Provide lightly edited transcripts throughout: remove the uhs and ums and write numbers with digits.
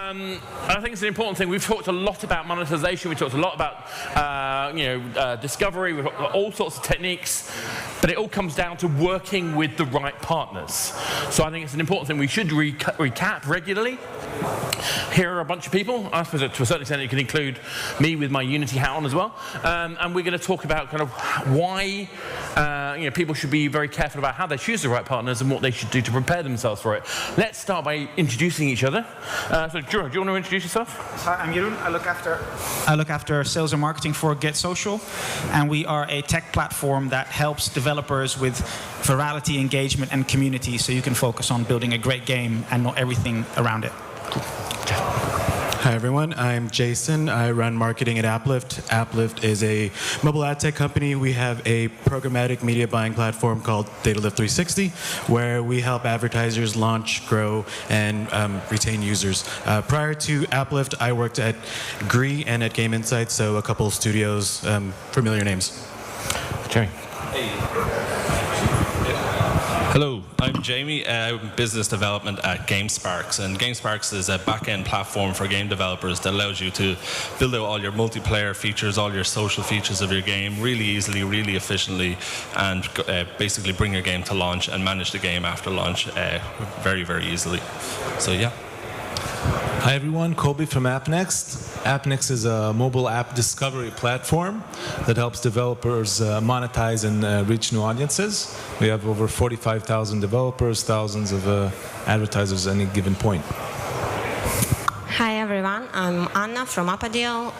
I think it's an important thing. We've talked a lot about monetization. We talked a lot about discovery. We've got all sorts of techniques, but it all comes down to working with the right partners. So I think it's an important thing. We should recap regularly. Here are a bunch of people. I suppose to a certain extent you can include me with my Unity hat on as well. And we're going to talk about kind of why people should be very careful about how they choose the right partners and what they should do to prepare themselves for it. Let's start by introducing each other. So, Jeroen, do you want to introduce yourself? Hi, I'm Jeroen. I look after sales and marketing for Get Social, and we are a tech platform that helps developers with virality, engagement, and community, so you can focus on building a great game and not everything around it. Hi everyone, I'm Jason. I run marketing at Aplift. Aplift is a mobile ad tech company. We have a programmatic media buying platform called DataLift 360, where we help advertisers launch, grow, and retain users. Prior to Aplift, I worked at Gree and at Game Insights, so a couple of studios, familiar names. Jerry. Hello, I'm Jamie. I'm in business development at GameSparks, and GameSparks is a back-end platform for game developers that allows you to build out all your multiplayer features, all your social features of your game really easily, really efficiently, and basically bring your game to launch and manage the game after launch very, very easily. So yeah. Hi everyone, Colby from AppNext. AppNext is a mobile app discovery platform that helps developers monetize and reach new audiences. We have over 45,000 developers, thousands of advertisers at any given point. Hi everyone, I'm Anna from Appadeal.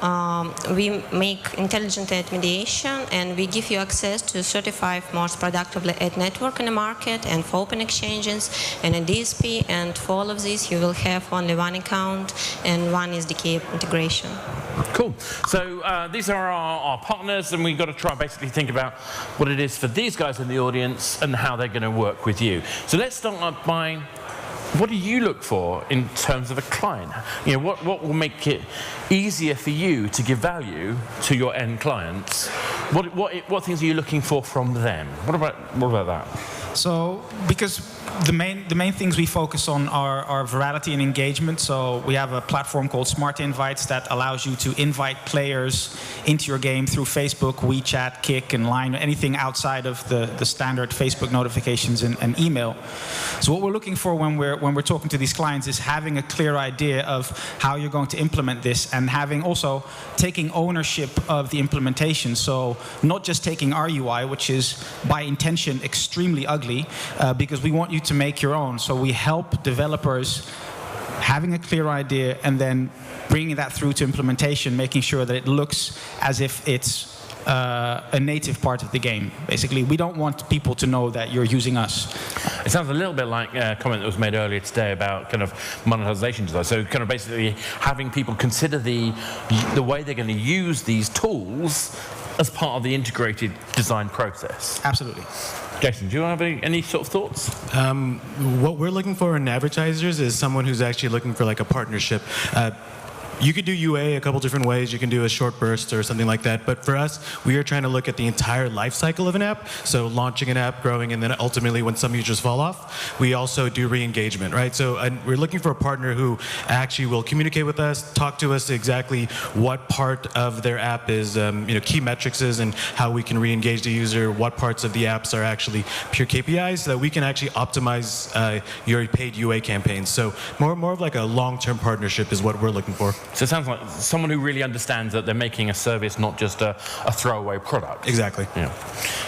We make intelligent ad mediation, and we give you access to 35 most productive ad network in the market and for open exchanges and a DSP, and for all of this you will have only one account and one SDK integration. Cool. So these are our partners, and we've got to try and basically think about what it is for these guys in the audience and how they're going to work with you. So let's start by, what do you look for in terms of a client? What will make it easier for you to give value to your end clients? What things are you looking for from them? What about that? So, because the main things we focus on are virality and engagement. So we have a platform called Smart Invites that allows you to invite players into your game through Facebook, WeChat, Kik, and Line, anything outside of the standard Facebook notifications and email. So what we're looking for when we're talking to these clients is having a clear idea of how you're going to implement this, and having also taking ownership of the implementation. So not just taking our UI, which is by intention extremely ugly, because we want you to make your own. So we help developers having a clear idea and then bringing that through to implementation, making sure that it looks as if it's a native part of the game. Basically, we don't want people to know that you're using us. It sounds a little bit like a comment that was made earlier today about kind of monetization design. So kind of basically having people consider the way they're going to use these tools as part of the integrated design process. Absolutely. Jason, do you have any sort of thoughts? What we're looking for in advertisers is someone who's actually looking for like a partnership. You could do UA a couple different ways. You can do a short burst or something like that. But for us, we are trying to look at the entire life cycle of an app. So launching an app, growing, and then ultimately when some users fall off, we also do re-engagement, right? So we're looking for a partner who actually will communicate with us, talk to us exactly what part of their app is, key metrics is, and how we can re-engage the user, what parts of the apps are actually pure KPIs, so that we can actually optimize your paid UA campaigns. So more of like a long-term partnership is what we're looking for. So it sounds like someone who really understands that they're making a service, not just a throwaway product. Exactly. Yeah.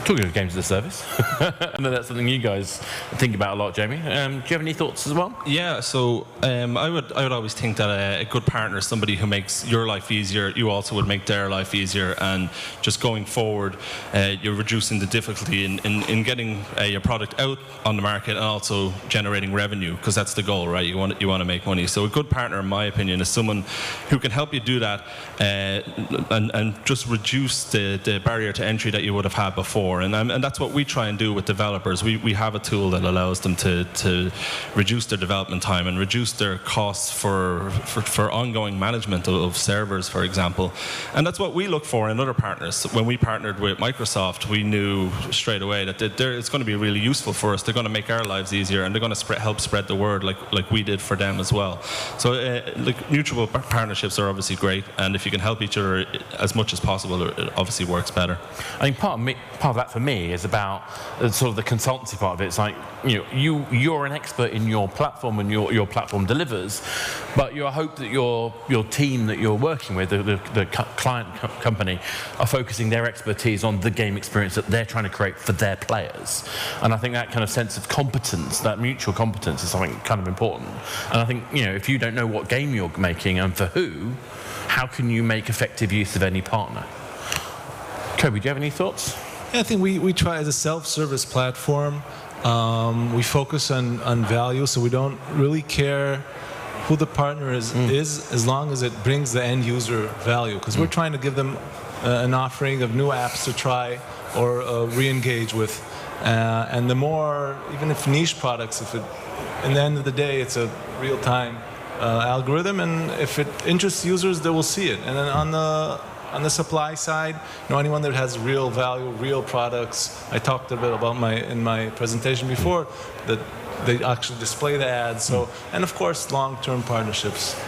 Talking of games as a service, I know that's something you guys think about a lot, Jamie. Do you have any thoughts as well? Yeah, so I would always think that a good partner is somebody who makes your life easier. You also would make their life easier, and just going forward, you're reducing the difficulty in getting your product out on the market and also generating revenue, because that's the goal, right? You want to make money. So a good partner, in my opinion, is someone who can help you do that and just reduce the barrier to entry that you would have had before. And that's what we try and do with developers. We have a tool that allows them to reduce their development time and reduce their costs for ongoing management of servers, for example. And that's what we look for in other partners. When we partnered with Microsoft, we knew straight away that it's going to be really useful for us. They're going to make our lives easier, and they're going to help spread the word like we did for them as well. So mutual partnerships are obviously great, and if you can help each other as much as possible, it obviously works better. I think part of that for me is about sort of the consultancy part of it. It's like, you're an expert in your platform, and your platform delivers, but you hope that your team that you're working with, the client company, are focusing their expertise on the game experience that they're trying to create for their players. And I think that kind of sense of competence, that mutual competence, is something kind of important. And I think, if you don't know what game you're making and for who, how can you make effective use of any partner? Kobe, do you have any thoughts? Yeah, I think we try as a self-service platform. We focus on value, so we don't really care who the partner is as long as it brings the end user value, because we're trying to give them an offering of new apps to try or re-engage with. And the more, even if niche products, in the end of the day, it's a real-time algorithm, and if it interests users, they will see it. And then on the supply side, anyone that has real value, real products, I talked a bit about in my presentation before, that they actually display the ads. So, and of course, long-term partnerships.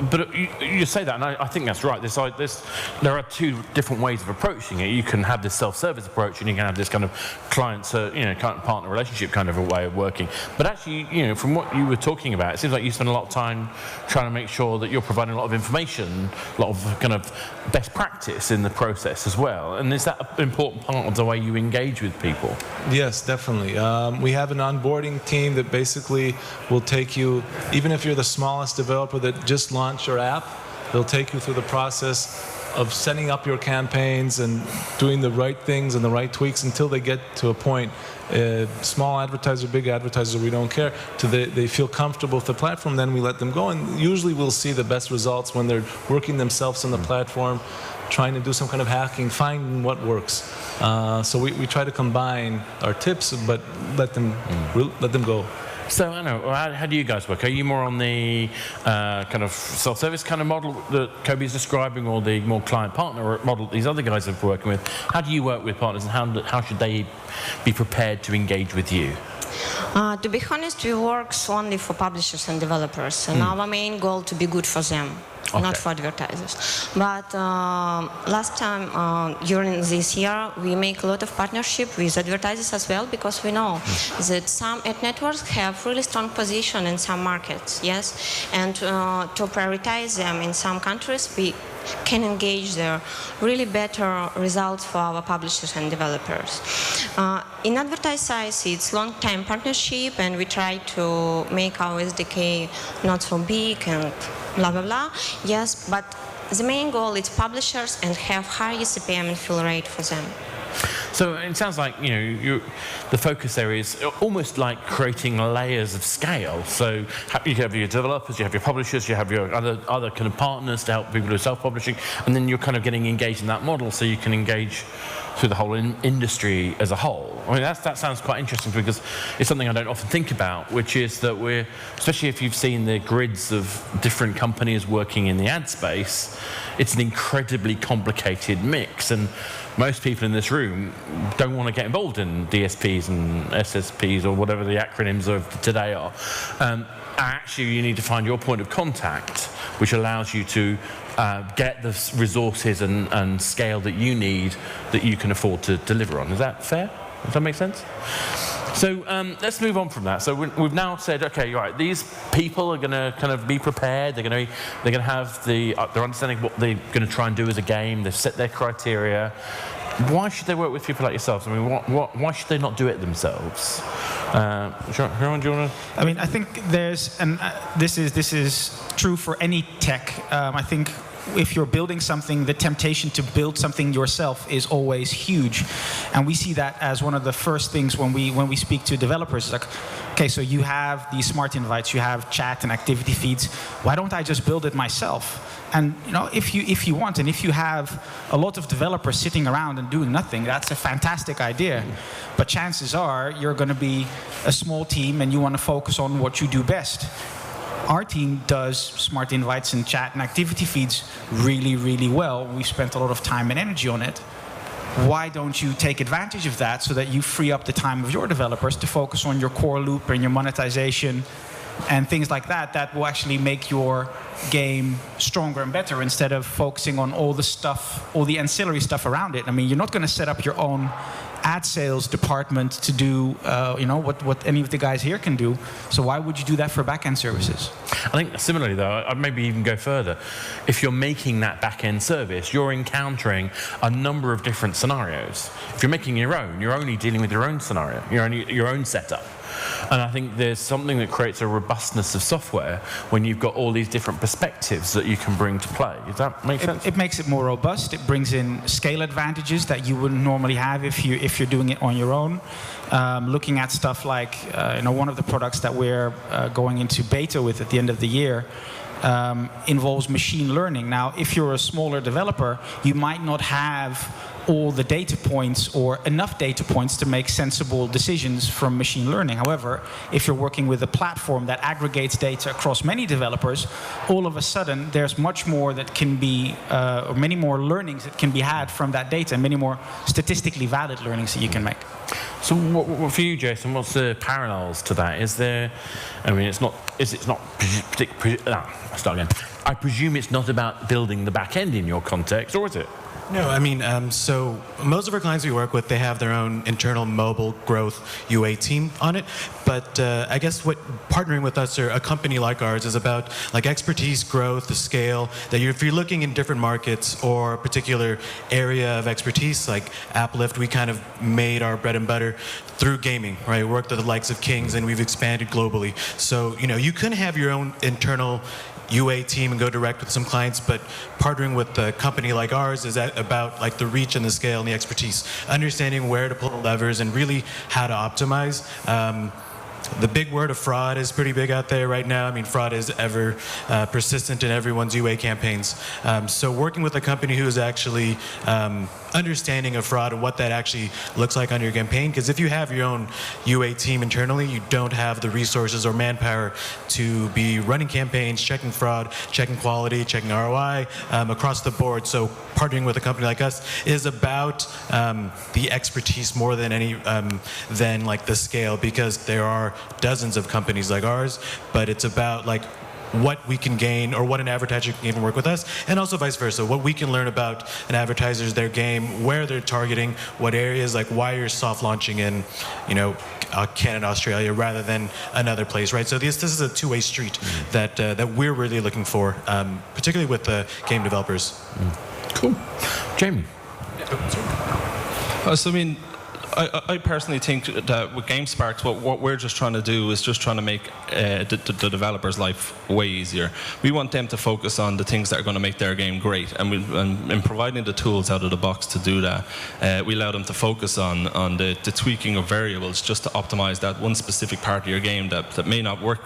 But you say that, and I think that's right. There are two different ways of approaching it. You can have this self-service approach, and you can have this kind of client-partner relationship kind of a way of working. But actually, from what you were talking about, it seems like you spend a lot of time trying to make sure that you're providing a lot of information, a lot of kind of best practice in the process as well. And is that an important part of the way you engage with people? Yes, definitely. We have an onboarding team that basically will take you, even if you're the smallest developer that just launched your app, they'll take you through the process of setting up your campaigns and doing the right things and the right tweaks until they get to a point, small advertiser, big advertiser, we don't care, till they feel comfortable with the platform, then we let them go. And usually we'll see the best results when they're working themselves on the platform, trying to do some kind of hacking, find what works. So we try to combine our tips, but let them go. So, I know, how do you guys work? Are you more on the kind of self-service kind of model that Kobe is describing, or the more client-partner model these other guys are working with? How do you work with partners, and how should they be prepared to engage with you? To be honest, we work only for publishers and developers, and our main goal to be good for them. Okay. Not for advertisers. But last time, during this year, we make a lot of partnership with advertisers as well, because we know that some ad networks have really strong position in some markets, yes? And to prioritize them in some countries, we can engage their really better results for our publishers and developers. In advertise size, it's long-time partnership, and we try to make our SDK not so big and blah, blah, blah. Yes, but the main goal is publishers and have high CPM and fill rate for them. So it sounds like the focus there is almost like creating layers of scale. So you have your developers, you have your publishers, you have your other kind of partners to help people do self-publishing, and then you're kind of getting engaged in that model, so you can engage through the whole industry as a whole. I mean, that sounds quite interesting, because it's something I don't often think about, which is that especially if you've seen the grids of different companies working in the ad space, it's an incredibly complicated mix, and most people in this room don't want to get involved in DSPs and SSPs or whatever the acronyms of today are. Actually, you need to find your point of contact, which allows you to get the resources and scale that you need, that you can afford to deliver on. Is that fair? Does that make sense? So let's move on from that. So we've now said, okay, right, these people are going to kind of be prepared. They're going to have their understanding of what they're going to try and do as a game. They've set their criteria. Why should they work with people like yourselves? I mean, why should they not do it themselves? Jeroen, do you want to? I mean, I think there's, and this is true for any tech. I think if you're building something, the temptation to build something yourself is always huge. And we see that as one of the first things when we speak to developers. It's like, okay, so you have these smart invites, you have chat and activity feeds. Why don't I just build it myself? And if you want, and if you have a lot of developers sitting around and doing nothing, that's a fantastic idea. But chances are you're going to be a small team and you want to focus on what you do best. Our team does smart invites and chat and activity feeds really, really well. We've spent a lot of time and energy on it. Why don't you take advantage of that so that you free up the time of your developers to focus on your core loop and your monetization and things like that, that will actually make your game stronger and better instead of focusing on all the stuff, all the ancillary stuff around it. I mean, you're not going to set up your own ad sales department to do what any of the guys here can do. So why would you do that for back-end services? I think similarly, though, I'd maybe even go further. If you're making that back-end service, you're encountering a number of different scenarios. If you're making your own, you're only dealing with your own scenario, your own setup. And I think there's something that creates a robustness of software when you've got all these different perspectives that you can bring to play. Does that make sense? It makes it more robust. It brings in scale advantages that you wouldn't normally have if you're doing it on your own. Looking at stuff like one of the products that we're going into beta with at the end of the year involves machine learning. Now, if you're a smaller developer, you might not have all the data points or enough data points to make sensible decisions from machine learning. However, if you're working with a platform that aggregates data across many developers, all of a sudden there's much more that can be, or many more learnings that can be had from that data, and many more statistically valid learnings that you can make. So for you, Jason, what's the parallels to that? Is there, I mean, start again. I presume it's not about building the back end in your context, or is it? No, I mean, so most of our clients we work with, they have their own internal mobile growth UA team on it. But I guess what partnering with us or a company like ours is about, like expertise, growth, the scale, that if you're looking in different markets or a particular area of expertise, like Aplift, we kind of made our bread and butter through gaming, right? We worked with the likes of Kings and we've expanded globally. So, you couldn't have your own internal UA team and go direct with some clients, but partnering with a company like ours is about like the reach and the scale and the expertise, understanding where to pull the levers and really how to optimize. The big word of fraud is pretty big out there right now. I mean, fraud is ever persistent in everyone's UA campaigns. So working with a company who is actually understanding of fraud and what that actually looks like on your campaign, because if you have your own UA team internally, you don't have the resources or manpower to be running campaigns, checking fraud, checking quality, checking ROI across the board. So partnering with a company like us is about the expertise more than than like the scale, because there are dozens of companies like ours, but it's about like what we can gain or what an advertiser can even work with us, and also vice versa, what we can learn about an advertiser's, their game, where they're targeting, what areas, like why you're soft launching in, Canada, Australia, rather than another place, right? So this is a two-way street that we're really looking for, particularly with the game developers. Cool. Jamie. So I mean, I personally think that with GameSparks, what we're just trying to do is just trying to make the developer's life way easier. We want them to focus on the things that are going to make their game great, and in providing the tools out of the box to do that, we allow them to focus on the tweaking of variables just to optimize that one specific part of your game that may not work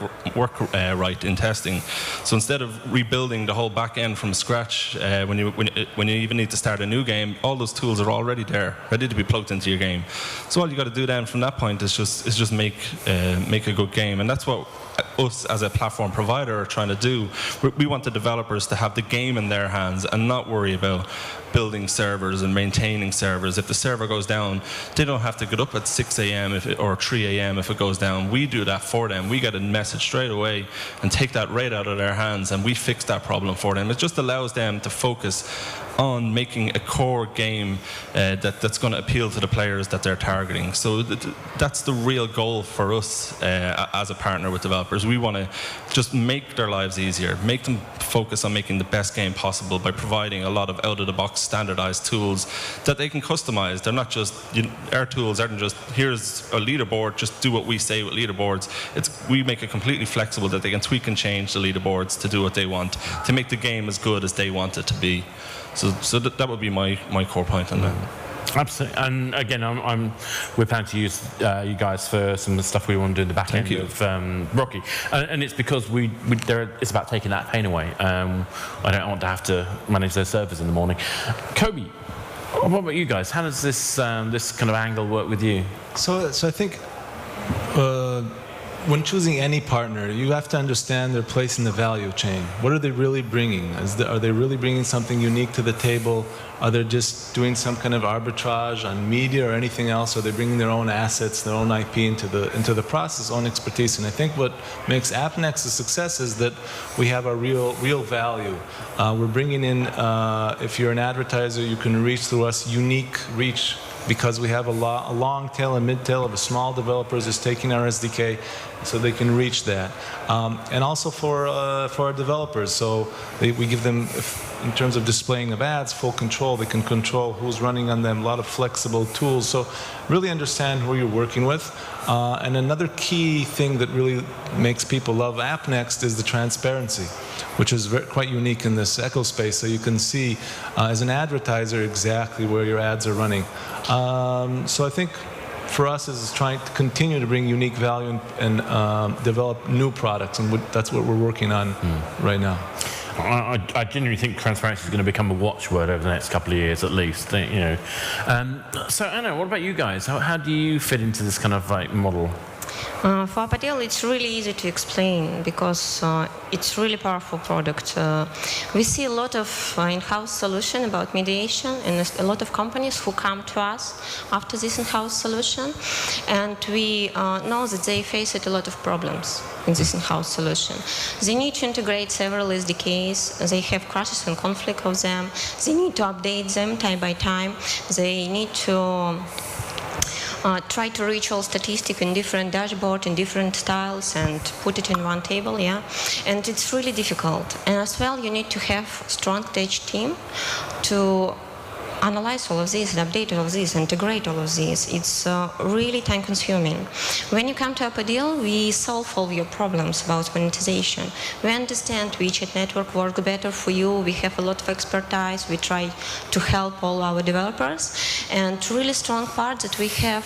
right in testing. So instead of rebuilding the whole back end from scratch, when you even need to start a new game, all those tools are already there, ready to be plugged into your game. So all you got to do then from that point is just make a good game, and that's what us as a platform provider are trying to do. We want the developers to have the game in their hands and not worry about building servers and maintaining servers. If the server goes down, they don't have to get up at 6 a.m. or 3 a.m. if it goes down. We do that for them. We get a message straight away and take that right out of their hands, and we fix that problem for them. It just allows them to focus on making a core game that's going to appeal to the players that they're targeting. So that's the real goal for us as a partner with developers. We want to just make their lives easier, make them focus on making the best game possible by providing a lot of out-of-the-box standardized tools that they can customize. They're not just, our tools aren't just, here's a leaderboard, just do what we say with leaderboards. We make it completely flexible that they can tweak and change the leaderboards to do what they want, to make the game as good as they want it to be. So that would be my core point on that. Absolutely. And again, we're planning to use you guys for some of the stuff we want to do in the back end of Rocky. And it's because it's about taking that pain away. I don't want to have to manage those servers in the morning. Kobe, what about you guys? How does this kind of angle work with you? So I think when choosing any partner, you have to understand their place in the value chain. What are they really bringing? Are they really bringing something unique to the table? Are they just doing some kind of arbitrage on media or anything else? Are they bringing their own assets, their own IP into the process, own expertise? And I think what makes AppNext a success is that we have a real value. We're bringing in, if you're an advertiser, you can reach through us unique reach, because we have a long tail and mid tail of a small developers is taking our SDK, so they can reach that. And also for our developers, so we give them, in terms of displaying of ads, full control. They can control who's running on them, a lot of flexible tools. So really understand who you're working with. And another key thing that really makes people love AppNext is the transparency, which is quite unique in this echo space. So you can see, as an advertiser, exactly where your ads are running. So I think for us is trying to continue to bring unique value and develop new products, and that's what we're working on right now. I genuinely think transparency is going to become a watchword over the next couple of years, at least. So Anna, what about you guys? How do you fit into this kind of model? For Apadiel, it's really easy to explain because it's really powerful product. We see a lot of in-house solution about mediation and a lot of companies who come to us after this in-house solution, and we know that they face a lot of problems in this in-house solution. They need to integrate several SDKs. They have crashes and conflict of them. They need to update them time by time. They need to try to reach all statistics in different dashboard in different styles and put it in one table, and it's really difficult. And as well, you need to have strong tech team to analyze all of this and update all of this, integrate all of this. It's really time consuming. When you come to Apadiel, we solve all your problems about monetization. We understand which ad network works better for you. We have a lot of expertise. We try to help all our developers. And really strong part that we have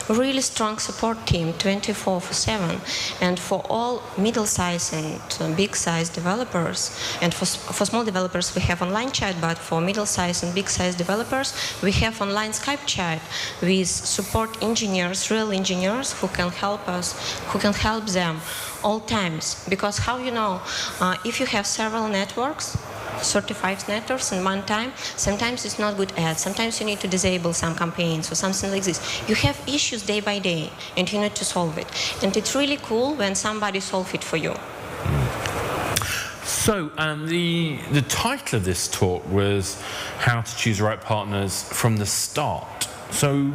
really strong support team 24/7. And for all middle-sized and big-sized developers, and for small developers we have online chat, but for middle-sized and big-sized developers we have online Skype chat with support engineers, real engineers who can help us, who can help them all times. Because how you know, if you have several networks, 35 networks in one time, sometimes it's not good ads, sometimes you need to disable some campaigns or something like this. You have issues day by day and you need to solve it. And it's really cool when somebody solves it for you. So the title of this talk was How to Choose the Right Partners from the Start. So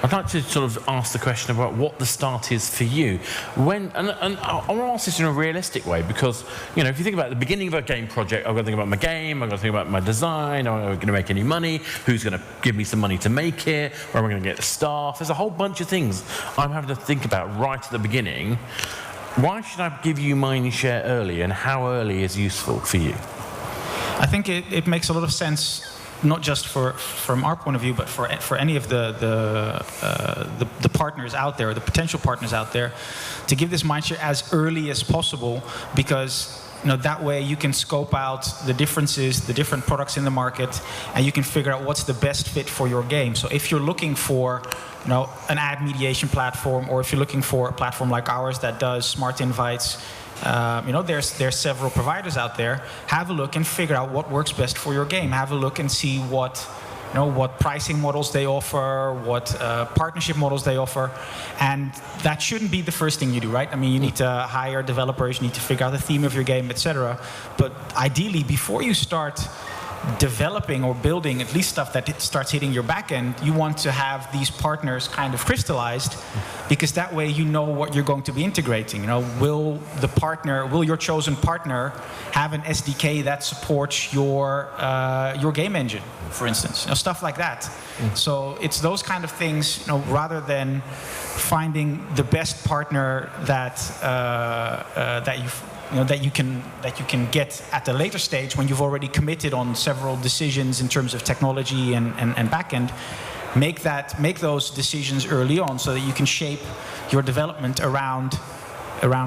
I'd like to sort of ask the question about what the start is for you. And I want to ask this in a realistic way, because if you think about the beginning of a game project, I've got to think about my game, I've got to think about my design, am I going to make any money, who's going to give me some money to make it, where am I going to get the staff? There's a whole bunch of things I'm having to think about right at the beginning. Why should I give you Mindshare early, and how early is useful for you? I think it makes a lot of sense, not just from our point of view, but for any of the partners out there, the potential partners out there, to give this Mindshare as early as possible, because that way you can scope out the differences, the different products in the market, and you can figure out what's the best fit for your game. So if you're looking for an ad mediation platform, or if you're looking for a platform like ours that does smart invites, there's several providers out there. Have a look and figure out what works best for your game. Have a look and see what pricing models they offer, what partnership models they offer, and that shouldn't be the first thing you do, right? I mean, you need to hire developers, you need to figure out the theme of your game, etc. But ideally, before you start developing or building at least stuff that starts hitting your back end, you want to have these partners kind of crystallized, because that way you know what you're going to be integrating. You know, will your chosen partner have an SDK that supports your game engine, for instance, you know, stuff like that. So it's those kind of things, you know, rather than finding the best partner that you can get at a later stage when you've already committed on several decisions in terms of technology and backend. Make those decisions early on so that you can shape your development around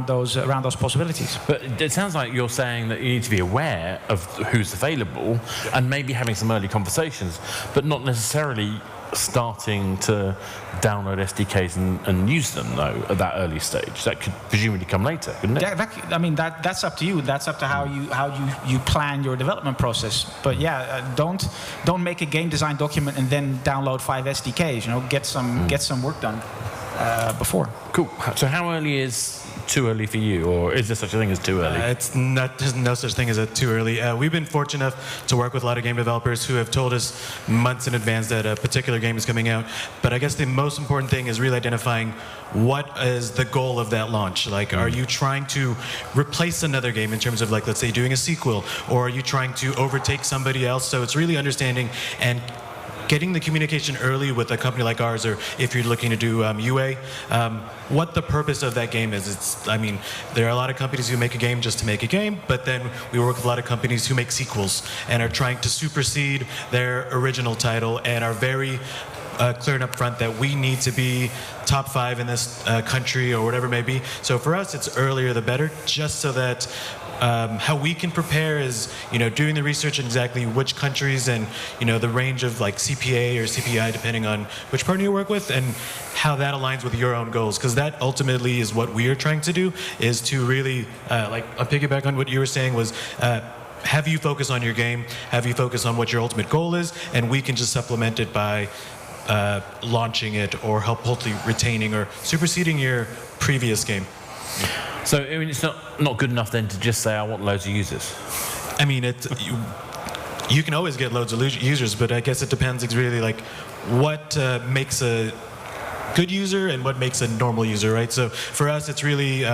those possibilities. But it sounds like you're saying that you need to be aware of who's available and maybe having some early conversations, but not necessarily starting to download SDKs and use them, though, at that early stage. That could presumably come later, couldn't it? That's up to you. That's up to how you plan your development process. But yeah, don't make a game design document and then download 5 SDKs. You know, get some work done before. Cool. So how early is too early for you, or is there such a thing as too early? There's no such thing as too early. We've been fortunate enough to work with a lot of game developers who have told us months in advance that a particular game is coming out. But I guess the most important thing is really identifying what is the goal of that launch. Like, are you trying to replace another game in terms of, like, let's say doing a sequel, or are you trying to overtake somebody else? So it's really understanding and getting the communication early with a company like ours, or if you're looking to do UA, what the purpose of that game is. There are a lot of companies who make a game just to make a game, but then we work with a lot of companies who make sequels and are trying to supersede their original title and are very clear and upfront that we need to be top 5 in this country or whatever it may be. So for us, it's earlier the better, just so that how we can prepare is, you know, doing the research on exactly which countries and, you know, the range of like CPA or CPI depending on which partner you work with, and how that aligns with your own goals, because that ultimately is what we are trying to do, is to really I'll piggyback on what you were saying was have you focus on your game, have you focus on what your ultimate goal is, and we can just supplement it by launching it or hopefully retaining or superseding your previous game. So I mean, it's not good enough then to just say I want loads of users. I mean, you can always get loads of users, but I guess it depends really like what makes a good user and what makes a normal user, right? So for us, it's really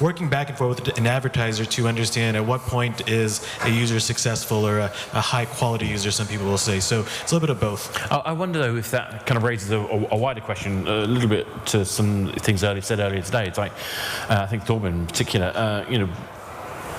working back and forth with an advertiser to understand at what point is a user successful or a high quality user, some people will say. So it's a little bit of both. I wonder though if that kind of raises a wider question a little bit to some things said earlier today. It's like, I think Torben in particular, you know,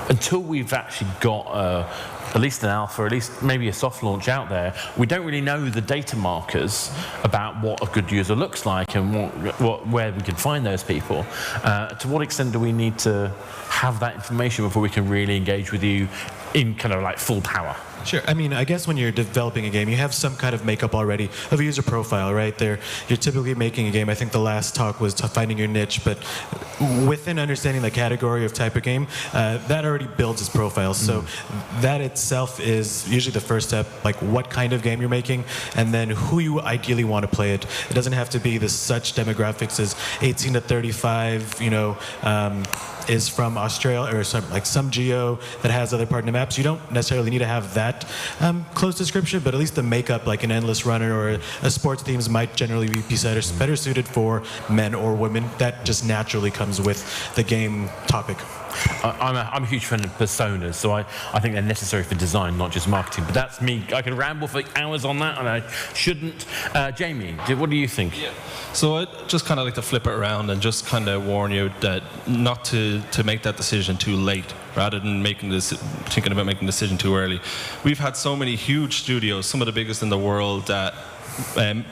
until we've actually got at least an alpha, or at least maybe a soft launch out there, we don't really know the data markers about what a good user looks like and where we can find those people. To what extent do we need to have that information before we can really engage with you in kind of like full power? Sure. I mean, I guess when you're developing a game, you have some kind of makeup already of a user profile, right? You're typically making a game. I think the last talk was finding your niche, but within understanding the category of type of game, that already builds its profile. So that itself is usually the first step, like what kind of game you're making, and then who you ideally want to play it. It doesn't have to be the such demographics as 18 to 35, you know, is from Australia or some geo that has other partner maps. You don't necessarily need to have that close description, but at least the makeup, like an endless runner or a sports themes, might generally be better suited for men or women. That just naturally comes with the game topic. I'm a huge fan of personas, so I think they're necessary for design, not just marketing. But that's me. I could ramble for hours on that, and I shouldn't. Jamie, what do you think? Yeah. So I'd just kind of like to flip it around and just kind of warn you that not to make that decision too late, rather than thinking about making a decision too early. We've had so many huge studios, some of the biggest in the world, that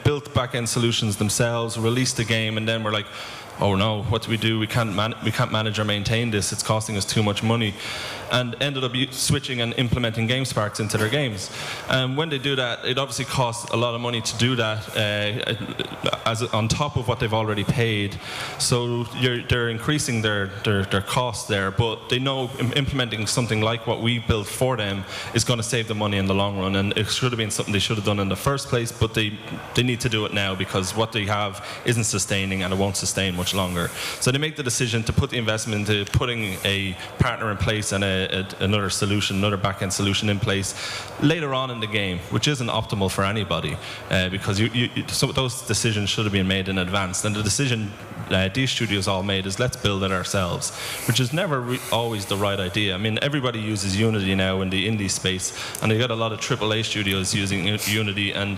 built back-end solutions themselves, released the game, and then we're like, oh no, what do? We can't manage or maintain this. It's costing us too much money, and ended up switching and implementing GameSparks into their games. When they do that, it obviously costs a lot of money to do that, as on top of what they've already paid. So they're increasing their costs there, but they know implementing something like what we built for them is going to save them money in the long run. And it should have been something they should have done in the first place, but they need to do it now because what they have isn't sustaining, and it won't sustain much longer. So they make the decision to put the investment into putting a partner in place and a another solution, another back-end solution in place later on in the game, which isn't optimal for anybody because so those decisions should have been made in advance. And the decision these studios all made is let's build it ourselves, which is never always the right idea. I mean, everybody uses Unity now in the indie space, and they've got a lot of AAA studios using Unity, and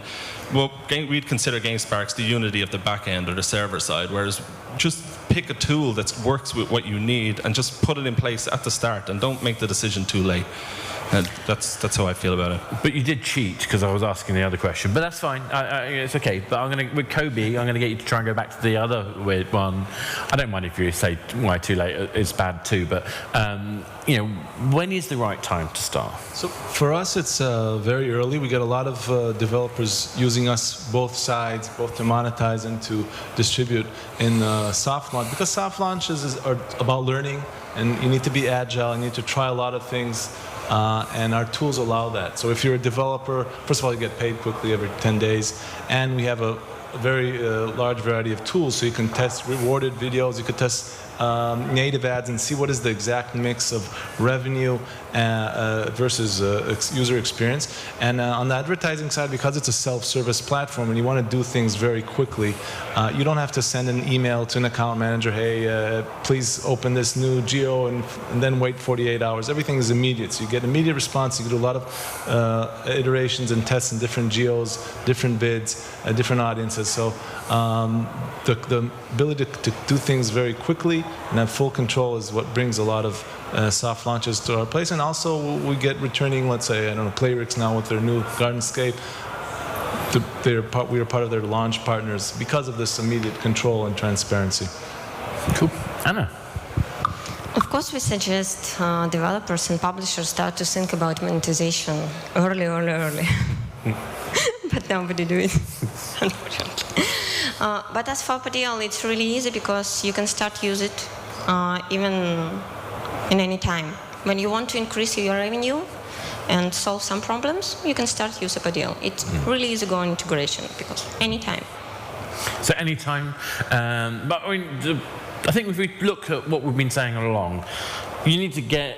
well, we'd consider GameSparks the Unity of the back end or the server side, whereas just pick a tool that works with what you need and just put it in place at the start, and don't make the decision too late. And that's how I feel about it. But you did cheat because I was asking the other question. But that's fine. It's okay. But with Kobe, I'm going to get you to try and go back to the other weird one. I don't mind if you say why too late is bad too. But when is the right time to start? So for us, it's very early. We get a lot of developers using us both sides, both to monetize and to distribute in soft launch, because soft launches are about learning, and you need to be agile. You need to try a lot of things. And our tools allow that. So if you're a developer, first of all, you get paid quickly every 10 days. And we have a very large variety of tools. So you can test rewarded videos. You could test native ads and see what is the exact mix of revenue versus user experience. And on the advertising side, because it's a self-service platform and you want to do things very quickly, you don't have to send an email to an account manager, hey, please open this new geo, and then wait 48 hours. Everything is immediate. So you get immediate response. You do a lot of iterations and tests in different geos, different bids, different audiences. So the ability to do things very quickly and have full control is what brings a lot of soft launches to our place. And also we get returning, let's say, I don't know, Playrix now with their new Gardenscape. We are part of their launch partners because of this immediate control and transparency. Cool. Anna? Of course, we suggest developers and publishers start to think about monetization early. But nobody do it, unfortunately. But as for Apodial, it's really easy because you can start use it even in any time. When you want to increase your revenue and solve some problems, you can start use Apodial. It's really easy going integration because anytime. So anytime, but I mean, I think if we look at what we've been saying all along, you need to get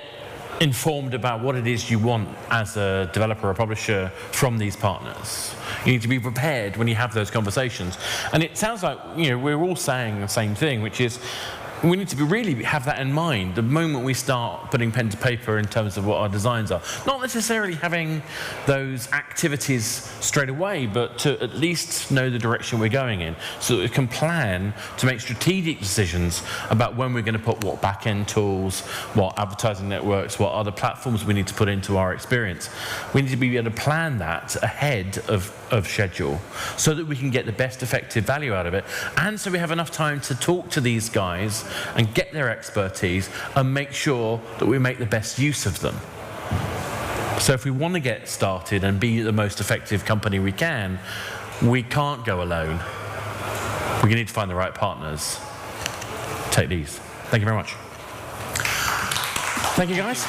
informed about what it is you want as a developer or publisher from these partners. You need to be prepared when you have those conversations. And it sounds like we're all saying the same thing, which is we need to really have that in mind the moment we start putting pen to paper in terms of what our designs are. Not necessarily having those activities straight away, but to at least know the direction we're going in so that we can plan to make strategic decisions about when we're going to put what back-end tools, what advertising networks, what other platforms we need to put into our experience. We need to be able to plan that ahead of schedule so that we can get the best effective value out of it, and so we have enough time to talk to these guys and get their expertise and make sure that we make the best use of them. So if we want to get started and be the most effective company we can, we can't go alone. We need to find the right partners. Take these. Thank you very much. Thank you, guys.